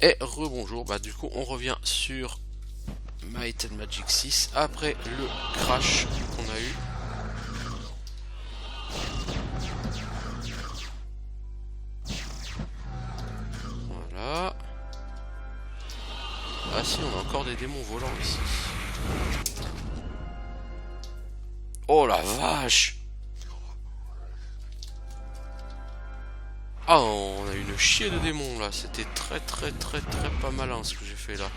Et rebonjour, bah du coup on revient sur Might and Magic 6 après le crash qu'on a eu. Voilà. Ah si, on a encore des démons volants ici. Oh la vache! Ah, on a une chier de démons là, c'était très pas malin ce que j'ai fait là.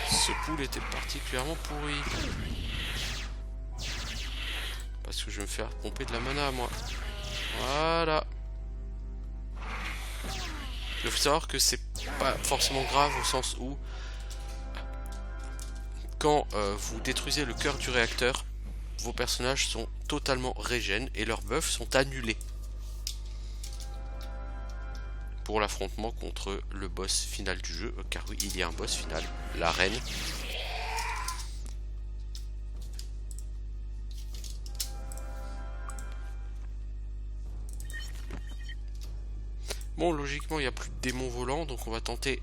Ce pool était particulièrement pourri. Parce que je vais me faire pomper de la mana moi. Voilà. Il faut savoir que c'est pas forcément grave au sens où quand vous détruisez le cœur du réacteur, vos personnages sont totalement régènes et leurs buffs sont annulés pour l'affrontement contre le boss final du jeu, car oui, il y a un boss final, la reine. Bon, logiquement, il n'y a plus de démons volants, donc on va tenter.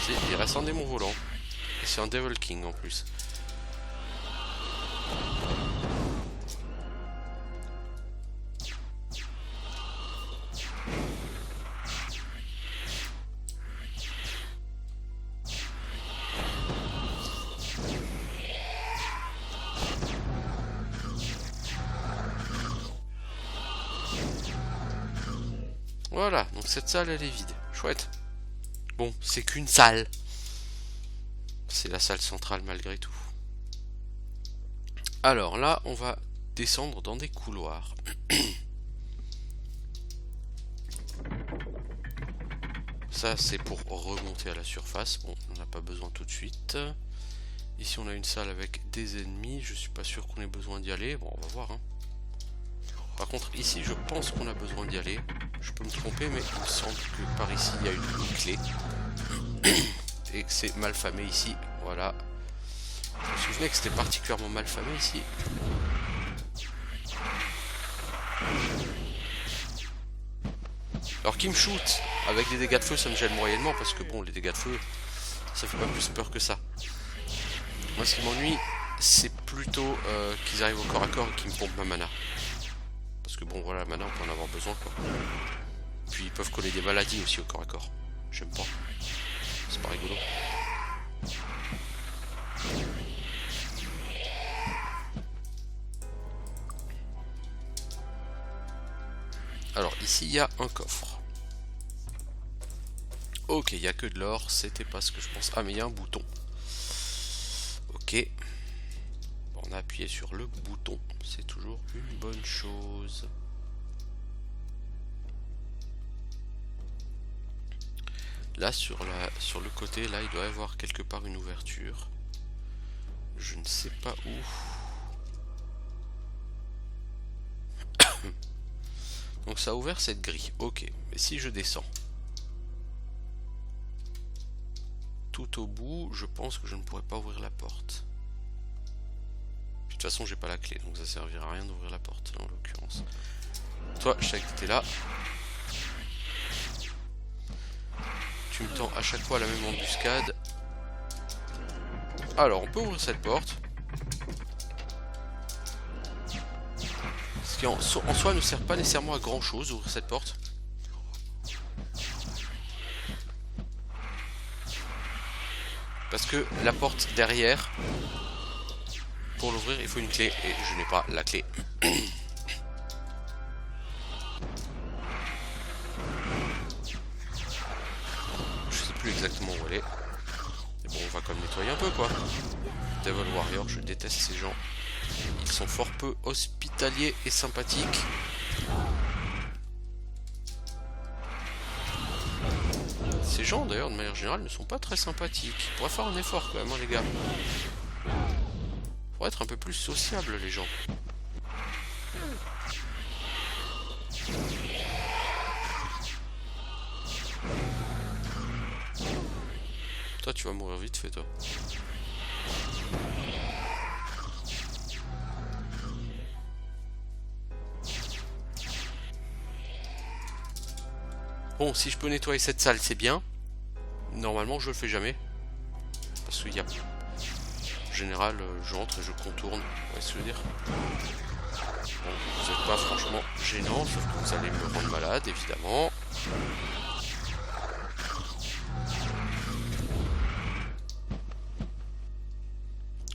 Si, il reste un démon volant. Et c'est un Devil King en plus. Voilà, donc cette salle elle est vide. Chouette. Bon, c'est qu'une salle. C'est la salle centrale malgré tout. Alors là, on va descendre dans des couloirs. Ça, c'est pour remonter à la surface. Bon, on n'a pas besoin tout de suite. Ici, on a une salle avec des ennemis. Je suis pas sûr qu'on ait besoin d'y aller. Bon, on va voir. Hein. Par contre, ici, je pense qu'on a besoin d'y aller. Je peux me tromper, mais il me semble que par ici, il y a une clé. Et que c'est mal famé ici. Voilà. Je me souvenais que c'était particulièrement mal famé ici. Alors qu'il me shoot avec des dégâts de feu, ça me gêne moyennement parce que bon, les dégâts de feu, ça fait pas plus peur que ça. Moi, ce qui m'ennuie, c'est plutôt qu'ils arrivent au corps à corps et qu'ils me pompent ma mana. Parce que bon, voilà, la mana, on peut en avoir besoin quoi. Puis ils peuvent coller des maladies aussi au corps à corps. J'aime pas. C'est pas rigolo. Alors ici il y a un coffre. Ok, il n'y a que de l'or, c'était pas ce que je pense. Ah mais il y a un bouton. Ok. Bon, on a appuyé sur le bouton, c'est toujours une bonne chose. Là sur le côté, là il doit y avoir quelque part une ouverture. Je ne sais pas où. Donc ça a ouvert cette grille, ok. Mais si je descends tout au bout, je pense que je ne pourrais pas ouvrir la porte. De toute façon j'ai pas la clé, donc ça servira à rien d'ouvrir la porte en l'occurrence. Toi, je savais que t'étais là. Tu me tends à chaque fois la même embuscade. Alors on peut ouvrir cette porte. Ce qui en soi ne sert pas nécessairement à grand chose d'ouvrir cette porte. Parce que la porte derrière, pour l'ouvrir il faut une clé et je n'ai pas la clé. Je sais plus exactement où elle est. Mais bon, on va quand même nettoyer un peu quoi. Devil Warrior, je déteste ces gens. Ils sont fort peu hospitaliers et sympathiques. Ces gens d'ailleurs de manière générale ne sont pas très sympathiques. Il pourrait faire un effort quand même hein, les gars. pourraient être un peu plus sociables, les gens. Toi, tu vas mourir vite fait, toi. Bon, si je peux nettoyer cette salle, c'est bien. Normalement, je le fais jamais. Parce qu'il y a... En général, j'entre et je contourne. Vous voyez ce que je veux dire? Bon, vous n'êtes pas franchement gênant, sauf que vous allez me rendre malade, évidemment.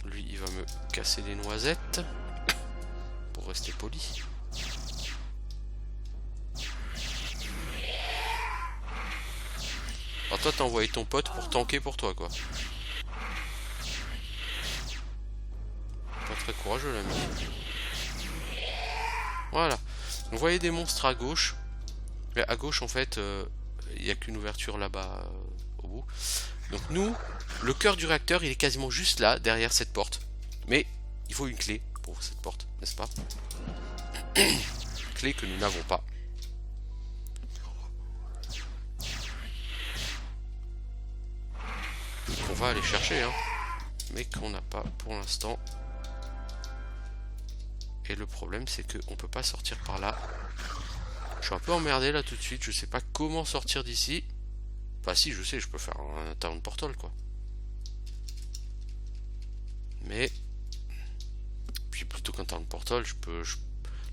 Lui, il va me casser les noisettes. Pour rester poli. Alors toi, t'as envoyé ton pote pour tanker pour toi, quoi. Pas très courageux, l'ami. Voilà. Vous voyez des monstres à gauche. Mais à gauche, en fait, il n'y a qu'une ouverture là-bas au bout. Donc nous, le cœur du réacteur, il est quasiment juste là, derrière cette porte. Mais il faut une clé pour cette porte, n'est-ce pas? Clé que nous n'avons pas. On va aller chercher, hein. Mais qu'on n'a pas pour l'instant. Et le problème, c'est qu'on peut pas sortir par là. Je suis un peu emmerdé là tout de suite. Je sais pas comment sortir d'ici. Enfin si, je sais, je peux faire un town portal, quoi. Mais puis plutôt qu'un town portal,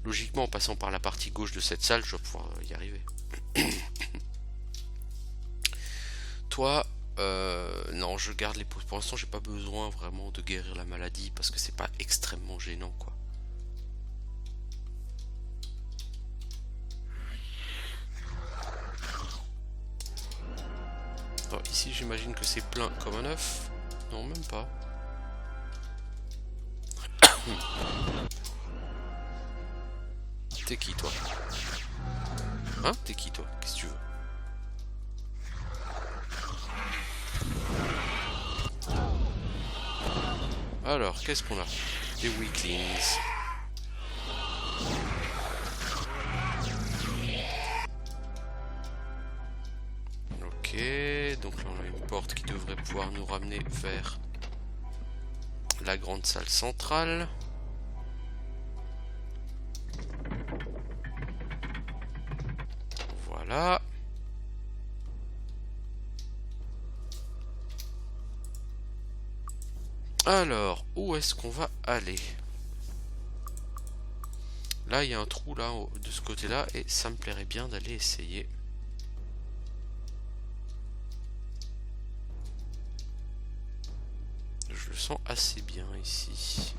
logiquement, en passant par la partie gauche de cette salle, je vais pouvoir y arriver. Toi, non, je garde les pauses. Pour l'instant, j'ai pas besoin vraiment de guérir la maladie parce que c'est pas extrêmement gênant, quoi. Alors, ici, j'imagine que c'est plein comme un œuf. Non, même pas. T'es qui, toi? Hein? T'es qui, toi? Qu'est-ce que tu veux? Alors, qu'est-ce qu'on a? Des weaklings. Ok, donc là on a une porte qui devrait pouvoir nous ramener vers la grande salle centrale. Voilà. Alors, où est-ce qu'on va aller? Là, il y a un trou là de ce côté-là et ça me plairait bien d'aller essayer. Je le sens assez bien ici.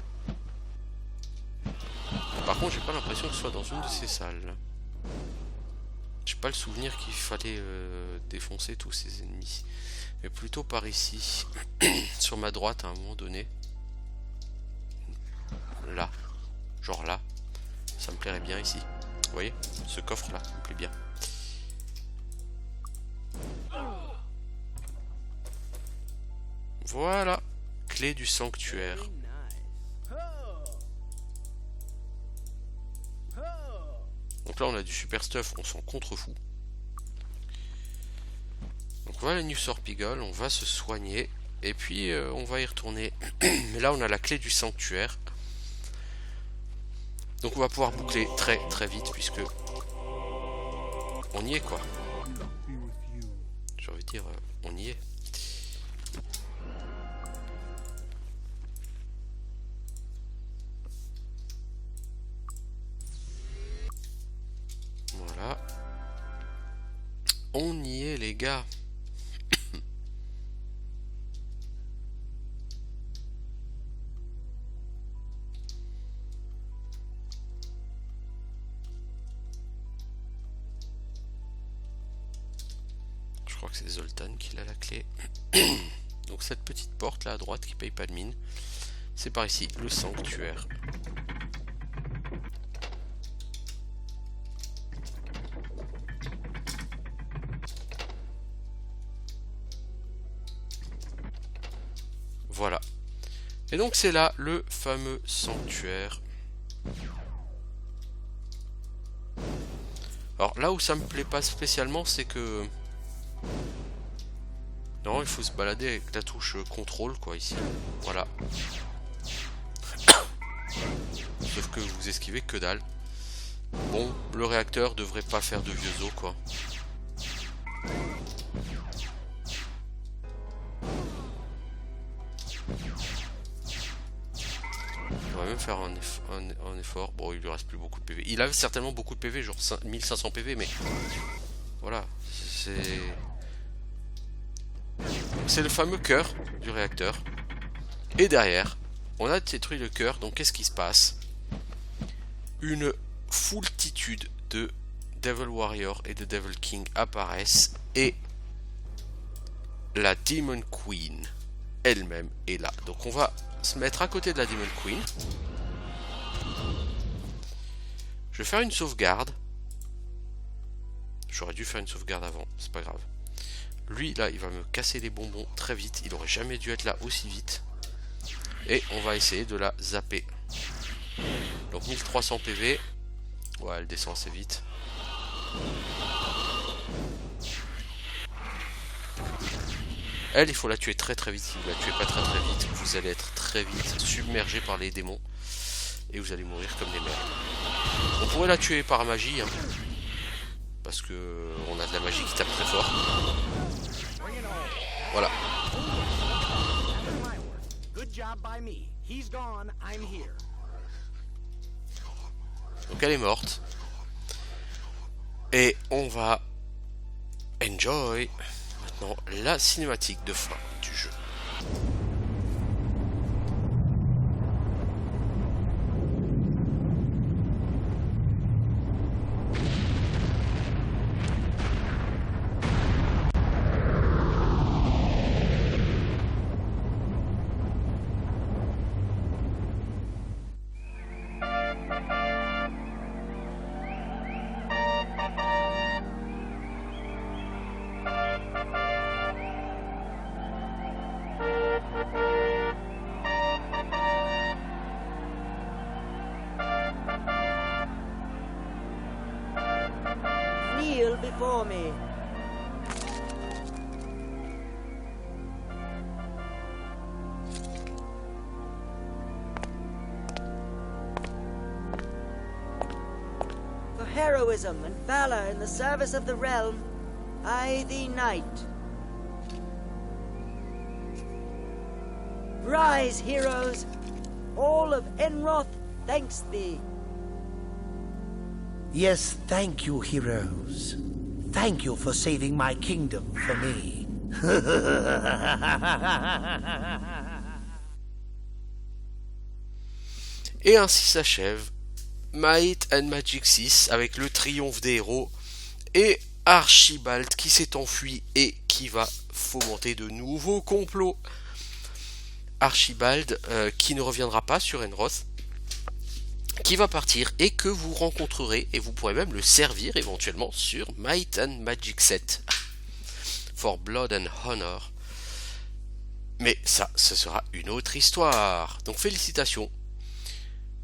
Par contre, j'ai pas l'impression que ce soit dans une de ces salles. J'ai pas le souvenir qu'il fallait défoncer tous ces ennemis. Mais plutôt par ici. Sur ma droite à un moment donné. Là. Genre là. Ça me plairait bien ici. Vous voyez? Ce coffre là, me plaît bien. Voilà. Clé du sanctuaire. Donc là on a du super stuff, on s'en contrefout. Donc voilà New Sorpigal, on va se soigner. Et puis on va y retourner. Mais là on a la clé du sanctuaire. Donc on va pouvoir boucler très très vite puisque on y est, quoi. J'ai envie de dire on y est. Voilà. On y est, les gars. Je crois que c'est Zoltan qui a la clé. Donc cette petite porte là à droite qui paye pas de mine, c'est par ici, le sanctuaire. Voilà. Et donc c'est là le fameux sanctuaire. Alors là où ça me plaît pas spécialement, c'est que... Non, il faut se balader avec la touche contrôle, quoi, ici. Voilà. Sauf que vous esquivez que dalle. Bon, le réacteur devrait pas faire de vieux os, quoi. On va même faire un effort. Bon, il lui reste plus beaucoup de PV. Il avait certainement beaucoup de PV, genre 1500 PV, mais... Voilà, c'est le fameux cœur du réacteur. Et derrière, on a détruit le cœur, donc qu'est-ce qui se passe? Une foultitude de Devil Warrior et de Devil King apparaissent, et la Demon Queen elle-même est là. Donc on va se mettre à côté de la Demon Queen. Je vais faire une sauvegarde. J'aurais dû faire une sauvegarde avant, c'est pas grave. Lui, là, il va me casser les bonbons très vite. Il aurait jamais dû être là aussi vite. Et on va essayer de la zapper. Donc 1300 PV. Ouais, elle descend assez vite. Elle, il faut la tuer très très vite. Si vous la tuez pas très très vite, vous allez être très vite submergé par les démons. Et vous allez mourir comme des merdes. On pourrait la tuer par magie, hein, parce que on a de la magie qui tape très fort. Voilà. Donc elle est morte. Et on va enjoy maintenant la cinématique de fin du jeu. Kneel before me. For heroism and valor in the service of the realm, I thee knight. Rise, heroes! All of Enroth thanks thee. Yes, thank you, heroes. Thank you for saving my kingdom for me. Et ainsi s'achève Might and Magic 6 avec le triomphe des héros et Archibald qui s'est enfui et qui va fomenter de nouveaux complots. Archibald qui ne reviendra pas sur Enroth, qui va partir et que vous rencontrerez, et vous pourrez même le servir éventuellement sur Might and Magic 7 for Blood and Honor. Mais ça, ce sera une autre histoire. Donc félicitations,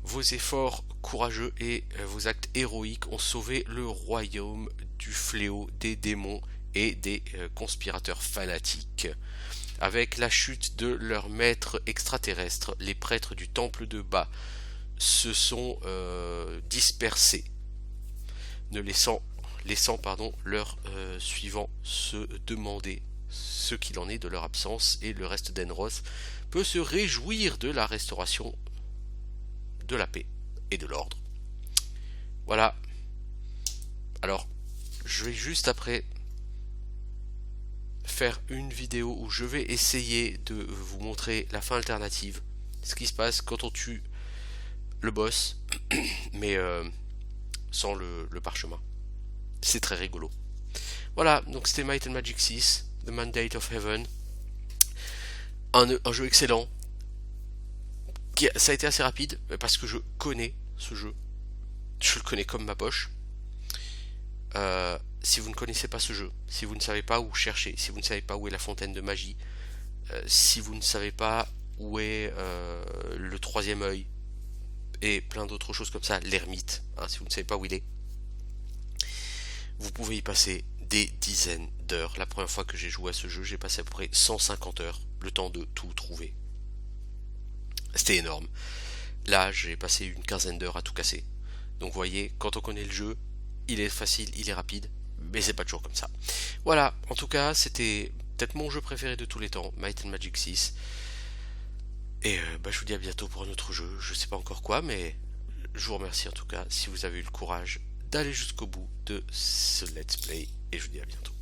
vos efforts courageux et vos actes héroïques ont sauvé le royaume du fléau des démons et des conspirateurs fanatiques. Avec la chute de leur maître extraterrestre, les prêtres du temple de Ba se sont dispersés, laissant leurs suivants se demander ce qu'il en est de leur absence, et le reste d'Enroth peut se réjouir de la restauration de la paix et de l'ordre. Voilà. Alors, je vais juste après faire une vidéo où je vais essayer de vous montrer la fin alternative, ce qui se passe quand on tue le boss, mais sans le parchemin. C'est très rigolo. Voilà, donc c'était Might and Magic 6, The Mandate of Heaven. Un jeu excellent. Ça a été assez rapide, parce que je connais ce jeu. Je le connais comme ma poche. Si vous ne connaissez pas ce jeu, si vous ne savez pas où chercher, si vous ne savez pas où est la fontaine de magie, si vous ne savez pas où est le troisième œil, et plein d'autres choses comme ça, l'ermite, hein, si vous ne savez pas où il est. Vous pouvez y passer des dizaines d'heures. La première fois que j'ai joué à ce jeu, j'ai passé à peu près 150 heures, le temps de tout trouver. C'était énorme. Là, j'ai passé une quinzaine d'heures à tout casser. Donc vous voyez, quand on connaît le jeu, il est facile, il est rapide, mais c'est pas toujours comme ça. Voilà, en tout cas, c'était peut-être mon jeu préféré de tous les temps, Might and Magic 6. Et je vous dis à bientôt pour un autre jeu, je sais pas encore quoi, mais je vous remercie en tout cas si vous avez eu le courage d'aller jusqu'au bout de ce let's play, et je vous dis à bientôt.